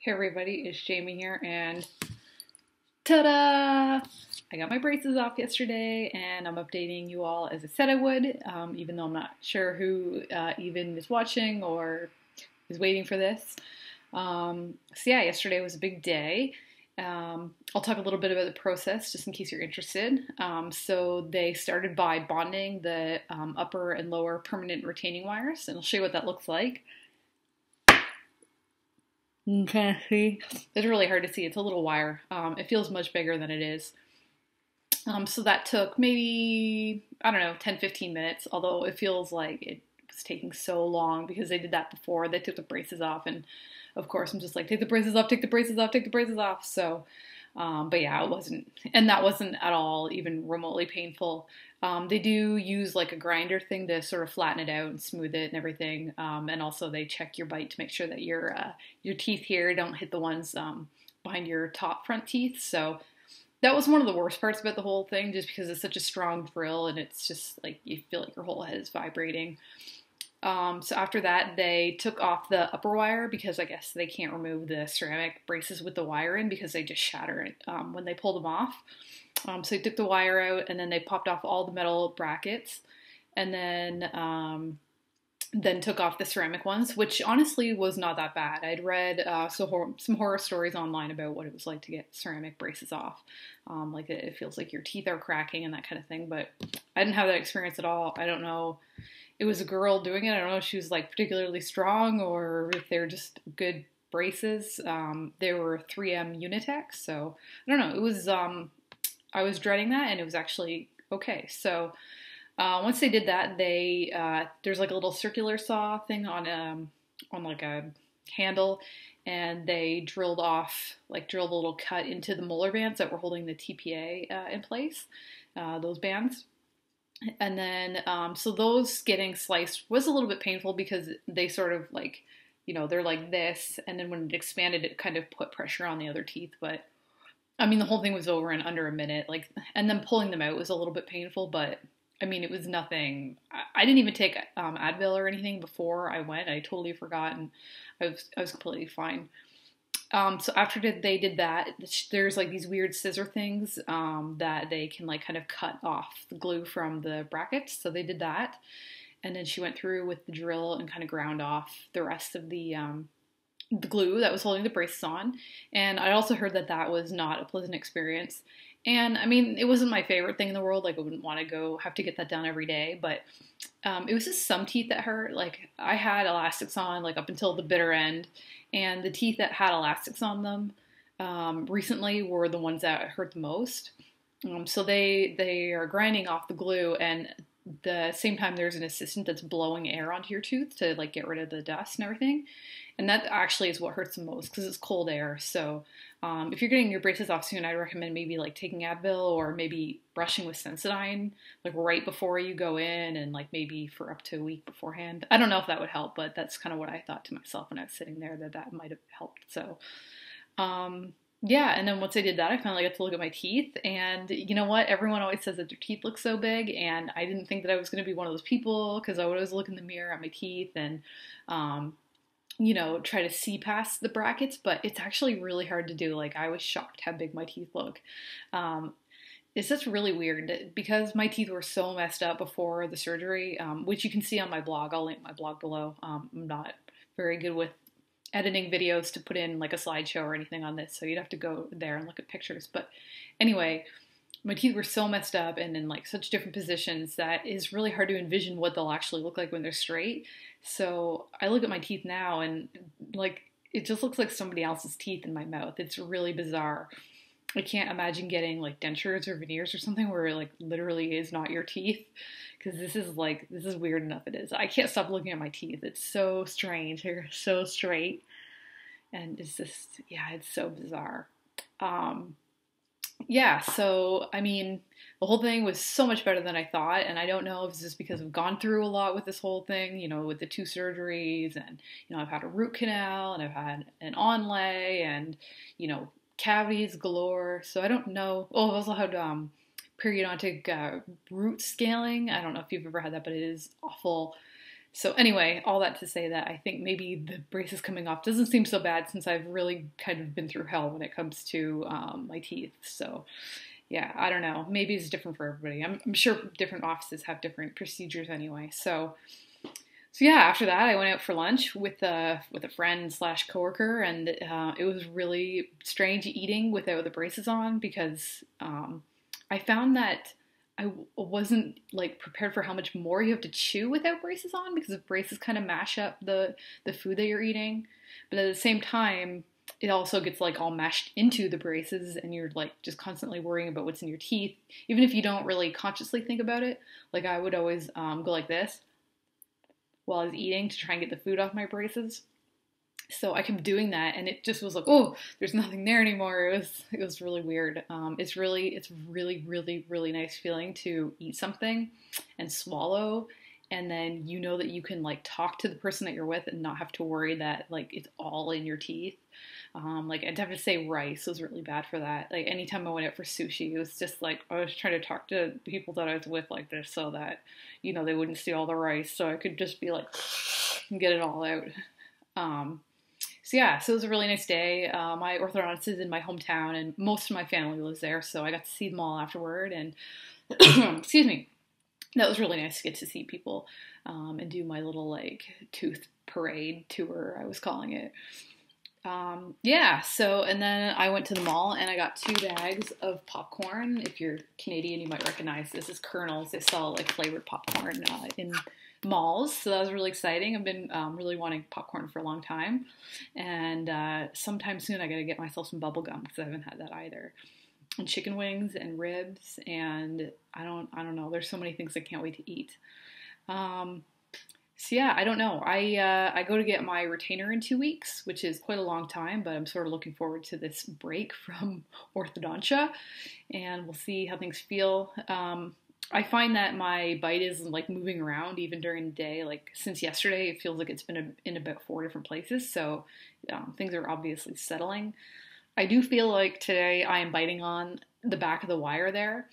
Hey everybody, it's Jamie here, and ta-da! I got my braces off yesterday, and I'm updating you all as I said I would, even though I'm not sure who even is watching or is waiting for this. So yeah, yesterday was a big day. I'll talk a little bit about the process just in case you're interested. So they started by bonding the upper and lower permanent retaining wires, and I'll show you what that looks like. Okay, see? It's really hard to see. It's a little wire. It feels much bigger than it is. So that took maybe, I don't know, 10, 15 minutes, although it feels like it was taking so long because they did that before. They took the braces off, and of course, I'm just like, take the braces off, take the braces off, take the braces off. So, but yeah, it wasn't, and that wasn't at all even remotely painful. They do use like a grinder thing to sort of flatten it out and smooth it and everything. And also they check your bite to make sure that your teeth here don't hit the ones behind your top front teeth. So that was one of the worst parts about the whole thing, just because it's such a strong drill and it's just like you feel like your whole head is vibrating. So after that, they took off the upper wire because I guess they can't remove the ceramic braces with the wire in because they just shatter when they pull them off. So they took the wire out, and then they popped off all the metal brackets, and then took off the ceramic ones, which honestly was not that bad. I'd read some horror stories online about what it was like to get ceramic braces off. Like it feels like your teeth are cracking and that kind of thing, but I didn't have that experience at all. I don't know. It was a girl doing it. I don't know if she was like particularly strong or if they're just good braces. They were 3M Unitex, so I don't know. It was I was dreading that, and it was actually okay. So once they did that, there's like a little circular saw thing on like a handle, and they drilled a little cut into the molar bands that were holding the TPA in place. Those bands. And then, so those getting sliced was a little bit painful because they sort of like, they're like this, and then when it expanded, it kind of put pressure on the other teeth. But I mean, the whole thing was over in under a minute. Like, and then pulling them out was a little bit painful, but I mean, it was nothing. I didn't even take Advil or anything before I went. I totally forgot, and I was completely fine. So after they did that, there's like these weird scissor things that they can like kind of cut off the glue from the brackets. So they did that, and then she went through with the drill and kind of ground off the rest of the glue that was holding the braces on. And I also heard that that was not a pleasant experience. And I mean, it wasn't my favorite thing in the world. Like, I wouldn't want to have to get that done every day. But it was just some teeth that hurt. Like, I had elastics on like up until the bitter end, and the teeth that had elastics on them recently were the ones that hurt the most. So they are grinding off the glue, and the same time there's an assistant that's blowing air onto your tooth to like get rid of the dust and everything. And that actually is what hurts the most because it's cold air. So if you're getting your braces off soon, I recommend maybe like taking Advil or maybe brushing with Sensodyne like right before you go in, and like maybe for up to a week beforehand. I don't know if that would help, but that's kind of what I thought to myself when I was sitting there, that might have helped. So yeah, and then once I did that, I finally got to look at my teeth, and you know what? Everyone always says that their teeth look so big, and I didn't think that I was going to be one of those people because I would always look in the mirror at my teeth and try to see past the brackets, but it's actually really hard to do. Like, I was shocked how big my teeth look. It's just really weird because my teeth were so messed up before the surgery, which you can see on my blog. I'll link my blog below. I'm not very good with editing videos to put in like a slideshow or anything on this, so you'd have to go there and look at pictures. But anyway, my teeth were so messed up and in like such different positions that is really hard to envision what they'll actually look like when they're straight. So I look at my teeth now and like it just looks like somebody else's teeth in my mouth. It's really bizarre. I can't imagine getting like dentures or veneers or something where it like literally is not your teeth, because this is weird enough it is. I can't stop looking at my teeth. It's so strange. They're so straight, and it's just, yeah, it's so bizarre. Yeah, so I mean, the whole thing was so much better than I thought, and I don't know if it's just because I've gone through a lot with this whole thing, with the two surgeries, and I've had a root canal, and I've had an onlay, and cavities galore. So I don't know. Oh, I've also had periodontic root scaling. I don't know if you've ever had that, but it is awful. So anyway, all that to say that I think maybe the braces coming off doesn't seem so bad since I've really kind of been through hell when it comes to my teeth. So yeah, I don't know. Maybe it's different for everybody. I'm sure different offices have different procedures anyway. So yeah, after that, I went out for lunch with a friend slash coworker, and it was really strange eating without the braces on because I found that wasn't like prepared for how much more you have to chew without braces on because the braces kind of mash up the food that you're eating, but at the same time, it also gets like all mashed into the braces, and you're like just constantly worrying about what's in your teeth, even if you don't really consciously think about it. Like I would always go like this while I was eating to try and get the food off my braces. So I kept doing that, and it just was like, oh, there's nothing there anymore. It was really weird. It's really nice feeling to eat something and swallow, and then you know that you can like talk to the person that you're with and not have to worry that like it's all in your teeth. Like I'd have to say rice was really bad for that. Like anytime I went out for sushi, it was just like I was trying to talk to the people that I was with like this so that they wouldn't see all the rice, so I could just be like and get it all out. So yeah, so it was a really nice day. My orthodontist is in my hometown, and most of my family lives there, so I got to see them all afterward. And excuse me, that was really nice to get to see people and do my little like tooth parade tour, I was calling it. Yeah, so, and then I went to the mall and I got 2 bags of popcorn. If you're Canadian, you might recognize this as Kernels. They sell like flavored popcorn in malls, so that was really exciting. I've been really wanting popcorn for a long time, and sometime soon I gotta get myself some bubble gum because I haven't had that either. And chicken wings and ribs, and I don't know. There's so many things I can't wait to eat. So yeah, I don't know. I go to get my retainer in 2 weeks, which is quite a long time, but I'm sort of looking forward to this break from orthodontia, and we'll see how things feel. I find that my bite is like moving around even during the day. Like since yesterday, it feels like it's been in about 4 different places, so things are obviously settling. I do feel like today I am biting on the back of the wire there.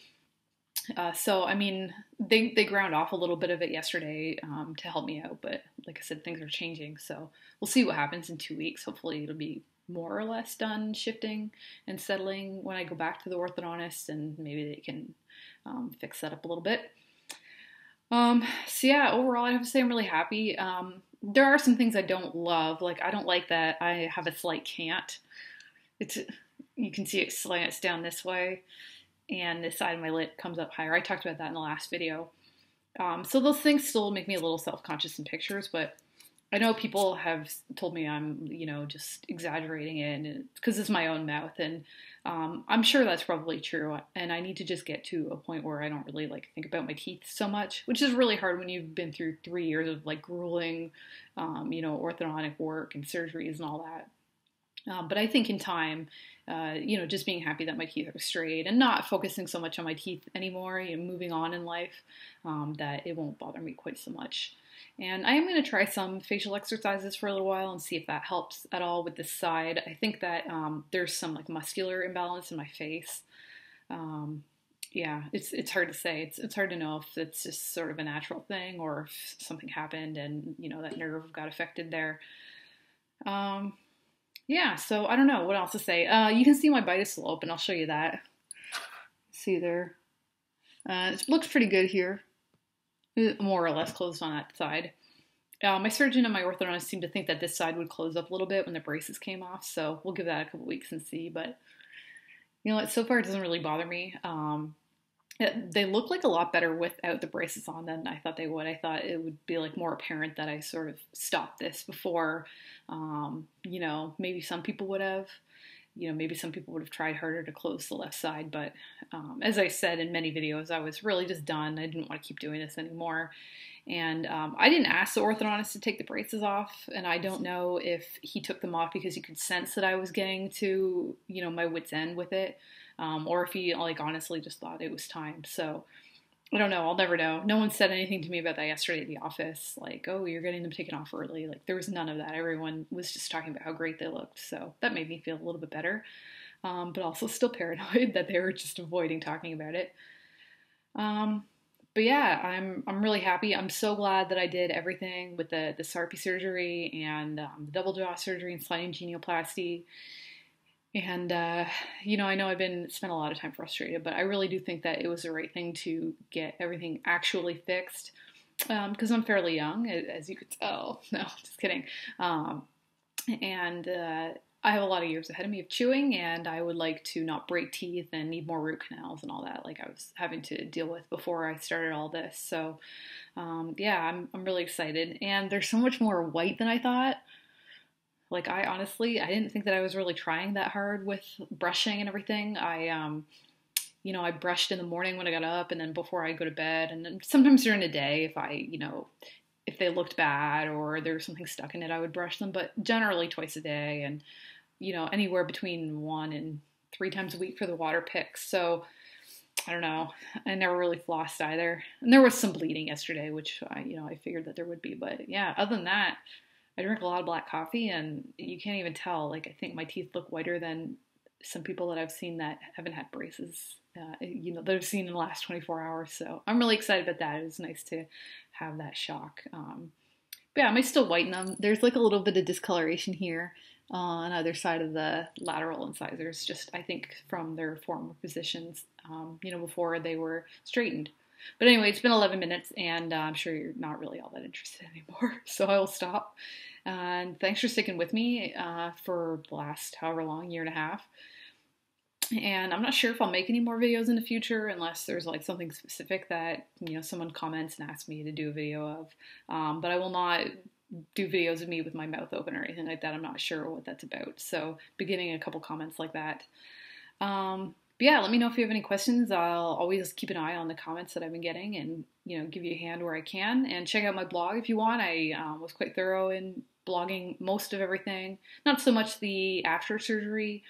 So I mean, they ground off a little bit of it yesterday to help me out, but like I said, things are changing, so we'll see what happens in 2 weeks. Hopefully, it'll be more or less done shifting and settling when I go back to the orthodontist, and maybe they can fix that up a little bit. So yeah, overall, I have to say I'm really happy. There are some things I don't love, like I don't like that I have a slight cant. It's You can see it slants down this way, and this side of my lip comes up higher. I talked about that in the last video. So those things still make me a little self-conscious in pictures, but I know people have told me I'm, just exaggerating it, and it's because it's my own mouth, and I'm sure that's probably true. And I need to just get to a point where I don't really like think about my teeth so much, which is really hard when you've been through 3 years of like grueling, orthodontic work and surgeries and all that. But I think in time, just being happy that my teeth are straight and not focusing so much on my teeth anymore, moving on in life, that it won't bother me quite so much. And I am going to try some facial exercises for a little while and see if that helps at all with this side. I think that there's some like muscular imbalance in my face. Yeah, it's hard to say. It's hard to know if it's just sort of a natural thing or if something happened and that nerve got affected there. Yeah, so I don't know what else to say. You can see my bite is slope, and I'll show you that. See there. It looks pretty good here. More or less closed on that side. My surgeon and my orthodontist seem to think that this side would close up a little bit when the braces came off, so we'll give that a couple weeks and see. But, so far it doesn't really bother me. They look like a lot better without the braces on than I thought they would. I thought it would be like more apparent that I sort of stopped this before. Maybe some people would have. Maybe some people would have tried harder to close the left side. But as I said in many videos, I was really just done. I didn't want to keep doing this anymore. And I didn't ask the orthodontist to take the braces off. And I don't know if he took them off because he could sense that I was getting to, my wit's end with it. Or if he honestly just thought it was time. So I don't know. I'll never know. No one said anything to me about that yesterday at the office. Like, oh, you're getting them taken off early. Like, there was none of that. Everyone was just talking about how great they looked. So that made me feel a little bit better. But also still paranoid that they were just avoiding talking about it. But yeah, I'm really happy. I'm so glad that I did everything with the SARPI surgery and the double jaw surgery and sliding genioplasty. And I know I've been spent a lot of time frustrated, but I really do think that it was the right thing to get everything actually fixed. Because I'm fairly young, as you could tell. No, just kidding. Um, and I have a lot of years ahead of me of chewing, and I would like to not break teeth and need more root canals and all that, like I was having to deal with before I started all this. So, yeah, I'm really excited, and there's so much more white than I thought. Like I honestly, I didn't think that I was really trying that hard with brushing and everything. I brushed in the morning when I got up, and then before I go to bed, and then sometimes during the day if if they looked bad or there was something stuck in it, I would brush them, but generally twice a day, and anywhere between 1 and 3 times a week for the water picks. So I don't know. I never really flossed either, and there was some bleeding yesterday, which I figured that there would be, but yeah. Other than that, I drink a lot of black coffee, and you can't even tell. Like I think my teeth look whiter than some people that I've seen that haven't had braces. That I've seen in the last 24 hours. So I'm really excited about that. It was nice to have that shock. But yeah, I might still whiten them. There's like a little bit of discoloration here on either side of the lateral incisors, just I think from their former positions, before they were straightened. But anyway, it's been 11 minutes, and I'm sure you're not really all that interested anymore, so I will stop. And thanks for sticking with me for the last however long, year and a half. And I'm not sure if I'll make any more videos in the future unless there's like something specific that someone comments and asks me to do a video of. But I will not do videos of me with my mouth open or anything like that. I'm not sure what that's about. So be getting a couple comments like that. But yeah, let me know if you have any questions. I'll always keep an eye on the comments that I've been getting, and give you a hand where I can. And check out my blog if you want. I was quite thorough in blogging most of everything. Not so much the after surgery.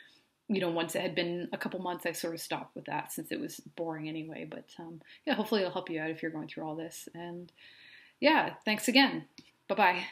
Once it had been a couple months, I sort of stopped with that since it was boring anyway. But yeah, hopefully it'll help you out if you're going through all this. And yeah, thanks again. Bye bye.